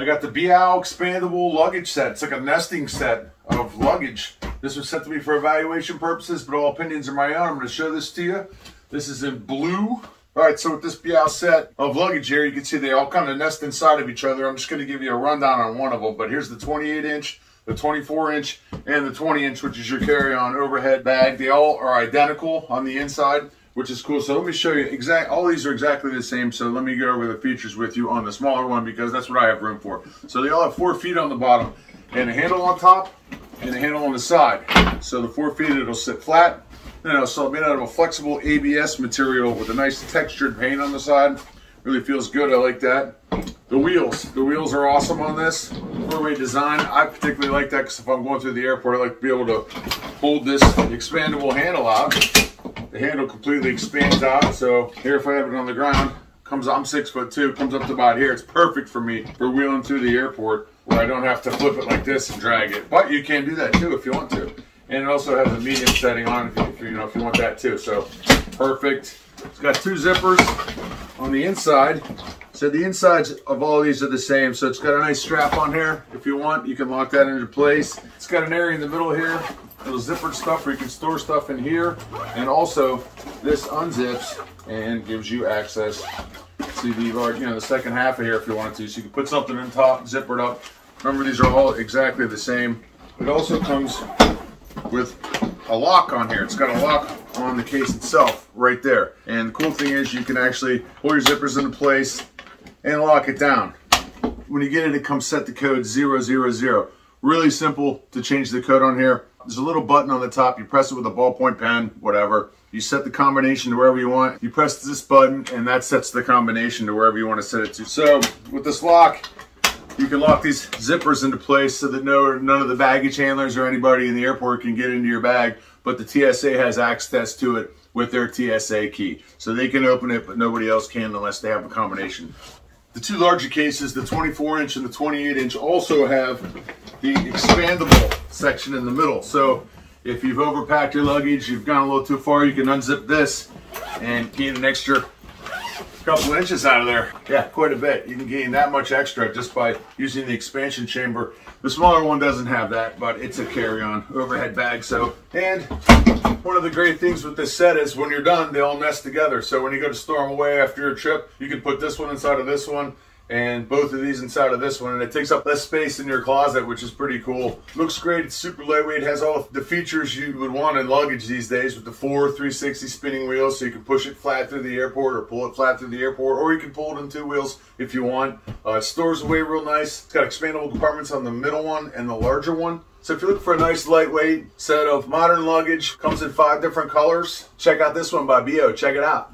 I got the BEOW expandable luggage set. It's like a nesting set of luggage. This was set to be for evaluation purposes, but all opinions are my own. I'm going to show this to you. This is in blue. All right, so with this BEOW set of luggage here, you can see they all kind of nest inside of each other. I'm just going to give you a rundown on one of them, but here's the 28-inch, the 24-inch, and the 20-inch, which is your carry-on overhead bag. They all are identical on the inside, which is cool. So let me show you all these are exactly the same. So let me go over the features with you on the smaller one because that's what I have room for. So they all have 4 feet on the bottom and a handle on top and a handle on the side. So the 4 feet, it'll sit flat. So made out of a flexible ABS material with a nice textured paint on the side. Really feels good, I like that. The wheels are awesome on this. 4-way design, I particularly like that because if I'm going through the airport, I like to be able to hold this expandable handle out. The handle completely expands out, so here if I have it on the ground, I'm 6'2", comes up to about here. It's perfect for me for wheeling through the airport where I don't have to flip it like this and drag it. But you can do that too if you want to. And it also has a medium setting on if you want that too. So perfect. It's got 2 zippers on the inside. So the insides of all these are the same. So it's got a nice strap on here. If you want, you can lock that into place. It's got an area in the middle here, little zippered stuff where you can store stuff in here. And also this unzips and gives you access to the second half of here if you wanted to. So you can put something in top, zipper it up. Remember, these are all exactly the same. It also comes with a lock on here. It's got a lock on the case itself right there. And the cool thing is you can actually pull your zippers into place and lock it down. When you get it comes set to code 000. Really simple to change the code on here. There's a little button on the top. You press it with a ballpoint pen, whatever. You set the combination to wherever you want. You press this button and that sets the combination to wherever you want to set it to. So with this lock, you can lock these zippers into place so that none of the baggage handlers or anybody in the airport can get into your bag, but the TSA has access to it with their TSA key. So they can open it, but nobody else can unless they have a combination. The 2 larger cases, the 24-inch and the 28-inch, also have the expandable section in the middle. So if you've overpacked your luggage, you've gone a little too far, you can unzip this and gain an extra couple inches out of there. Yeah, quite a bit. You can gain that much extra just by using the expansion chamber. The smaller one doesn't have that, but it's a carry-on overhead bag. And one of the great things with this set is when you're done, they all nest together. So when you go to store them away after your trip, you can put this one inside of this one and both of these inside of this one, and it takes up less space in your closet, which is pretty cool. Looks great. It's super lightweight. Has all the features you would want in luggage these days with the 4 360 spinning wheels, so you can push it flat through the airport or pull it flat through the airport, or you can pull it in 2 wheels if you want. It stores away real nice. It's got expandable compartments on the middle one and the larger one. So if you're looking for a nice lightweight set of modern luggage, comes in 5 different colors, check out this one by BEOW. Check it out.